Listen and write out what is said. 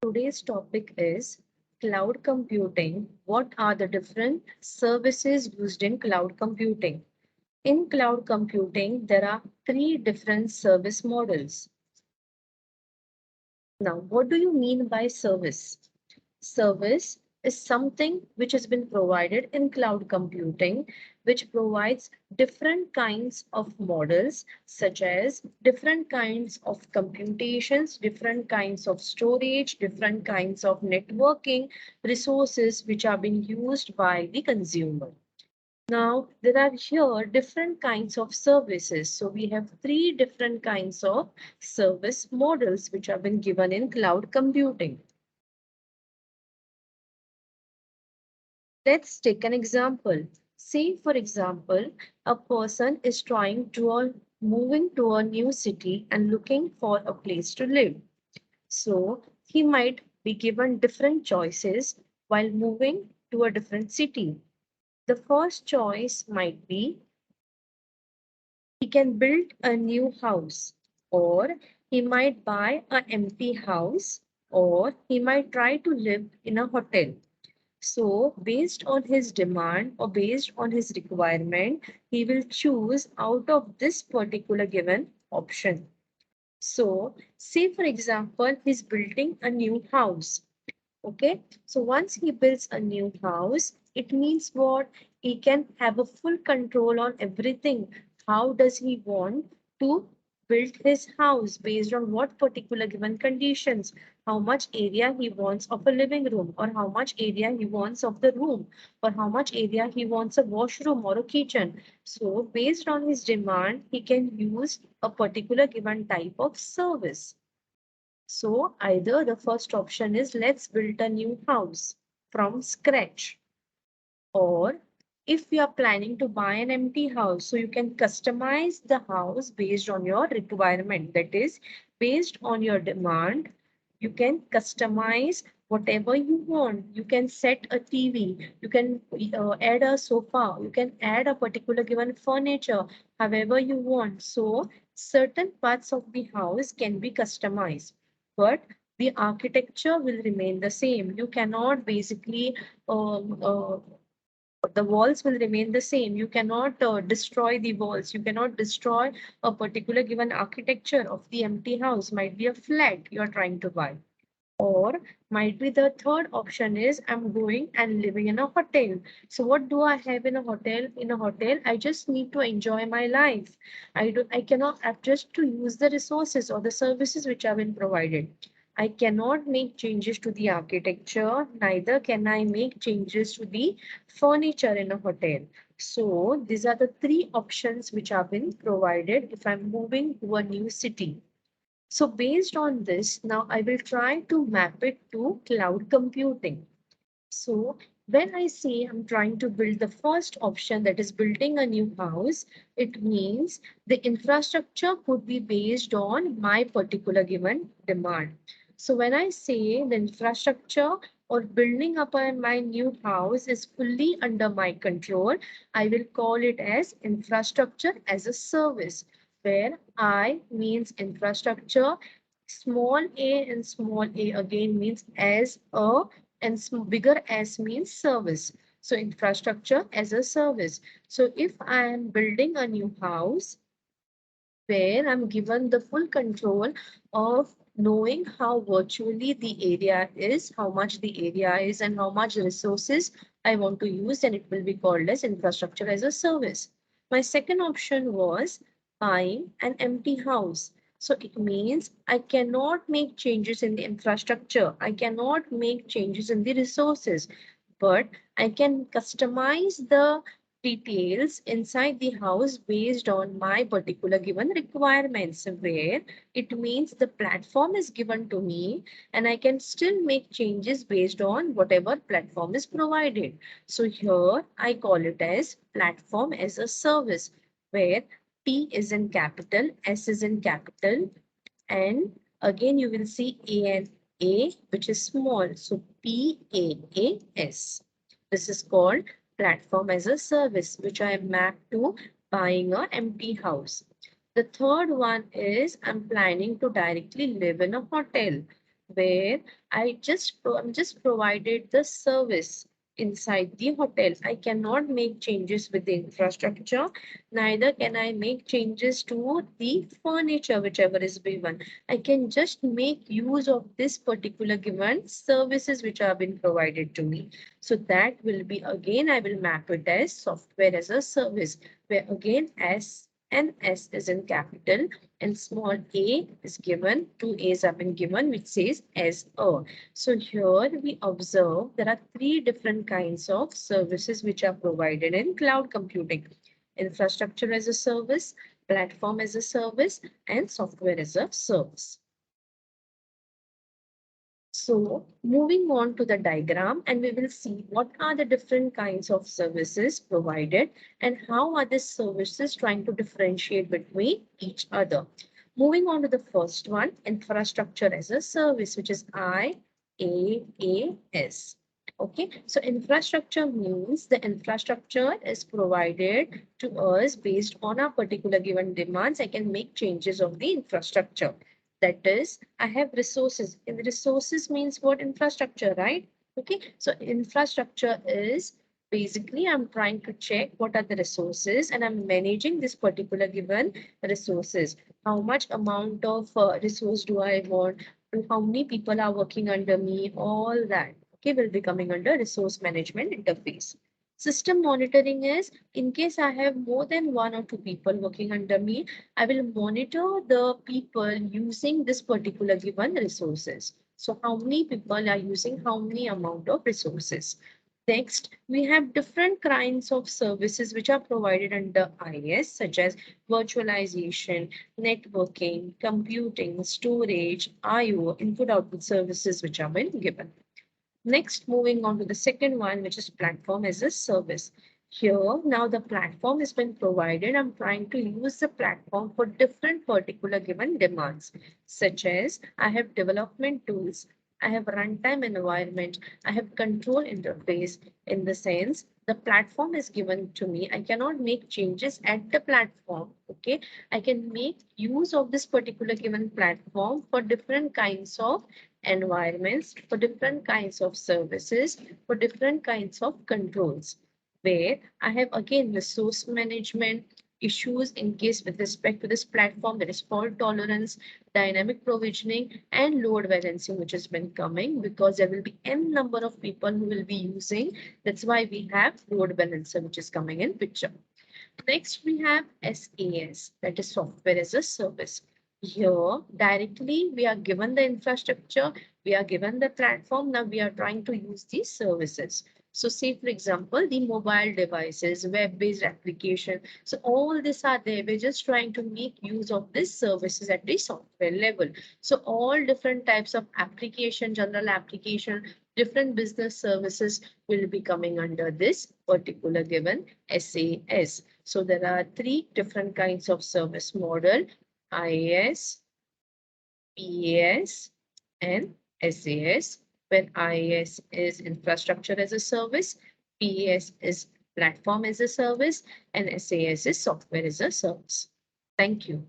Today's topic is cloud computing. What are the different services used in cloud computing? In cloud computing, there are three different service models. Now, what do you mean by service? Service is something which has been provided in cloud computing, which provides different kinds of models, such as different kinds of computations, different kinds of storage, different kinds of networking resources which are being used by the consumer. Now, there are here different kinds of services. So we have three different kinds of service models which have been given in cloud computing. Let's take an example. Say, for example, a person is moving to a new city and looking for a place to live. So he might be given different choices while moving to a different city. The first choice might be he can build a new house, or he might buy an empty house, or he might try to live in a hotel. So, based on his demand or based on his requirement, he will choose out of this particular given option. So, say for example, he's building a new house. Okay, so once he builds a new house, it means what? He can have a full control on everything. How does he want to build his house based on what particular given conditions? How much area he wants of a living room, or how much area he wants of the room, or how much area he wants a washroom or a kitchen. So based on his demand, he can use a particular given type of service. So either the first option is let's build a new house from scratch, or if you are planning to buy an empty house, so you can customize the house based on your requirement. That is, based on your demand, you can customize whatever you want. You can set a TV, you can add a sofa, you can add a particular given furniture, however you want. So certain parts of the house can be customized, but the architecture will remain the same. You cannot basically the walls will remain the same. You cannot destroy the walls. You cannot destroy a particular given architecture of the empty house. Might be a flat you are trying to buy. Or might be the third option is I'm going and living in a hotel. So what do I have in a hotel? In a hotel, I just need to enjoy my life. I cannot adjust to use the resources or the services which have been provided. I cannot make changes to the architecture, neither can I make changes to the furniture in a hotel. So these are the three options which have been provided if I'm moving to a new city. So based on this, now I will try to map it to cloud computing. So when I say I'm trying to build the first option, that is building a new house, it means the infrastructure could be based on my particular given demand. So when I say the infrastructure or building up my new house is fully under my control, I will call it as infrastructure as a service, where I means infrastructure, small a and small a again means as a, and bigger S means service. So infrastructure as a service. So if I am building a new house where I'm given the full control of knowing how virtually the area is, how much the area is, and how much resources I want to use, then it will be called as infrastructure as a service. My second option was buying an empty house. So it means I cannot make changes in the infrastructure. I cannot make changes in the resources, but I can customize the details inside the house based on my particular given requirements, where it means the platform is given to me and I can still make changes based on whatever platform is provided. So here I call it as platform as a service, where P is in capital, S is in capital, and again you will see A and A, which is small. So PAAS. This is called platform as a service, which I mapped to buying a empty house. The third one is I'm planning to directly live in a hotel, where I'm just provided the service inside the hotel. I cannot make changes with the infrastructure, neither can I make changes to the furniture, whichever is given. I can just make use of this particular given services which have been provided to me. So that will be again, I will map it as software as a service, where again S and S is in capital and small a is given, two A's have been given, which says as a. So here we observe there are three different kinds of services which are provided in cloud computing: infrastructure as a service, platform as a service, and software as a service. So moving on to the diagram, and we will see what are the different kinds of services provided and how are these services trying to differentiate between each other. Moving on to the first one, infrastructure as a service, which is IaaS. Okay, so infrastructure means the infrastructure is provided to us based on our particular given demands. I can make changes of the infrastructure. That is, I have resources. And resources means what? Infrastructure, right? Okay, so infrastructure is basically I'm trying to check what are the resources and I'm managing this particular given resources. How much amount of resource do I want? How many people are working under me? All that, okay, will be coming under resource management interface. System monitoring is in case I have more than one or two people working under me, I will monitor the people using this particular given resources. So how many people are using how many amount of resources. Next, we have different kinds of services which are provided under IaaS, such as virtualization, networking, computing, storage, IO, input-output services which have been given. Next, moving on to the second one, which is platform as a service. Here, now the platform has been provided. I'm trying to use the platform for different particular given demands, such as I have development tools, I have runtime environment, I have control interface. In the sense, the platform is given to me. I cannot make changes at the platform. Okay, I can make use of this particular given platform for different kinds of environments, for different kinds of services, for different kinds of controls, where I have again resource management issues in case with respect to this platform, there is fault tolerance, dynamic provisioning, and load balancing, which has been coming because there will be n number of people who will be using. That's why we have load balancer, which is coming in picture. Next, we have SaaS, that is software as a service. Here, directly, we are given the infrastructure, we are given the platform, now we are trying to use these services. So say, for example, the mobile devices, web-based application. So all these are there. We're just trying to make use of these services at the software level. So all different types of application, general application, different business services will be coming under this particular given SaaS. So there are three different kinds of service model: IaaS, PaaS, and SaaS, where IaaS is infrastructure as a service, PaaS is platform as a service, and SaaS is software as a service. Thank you.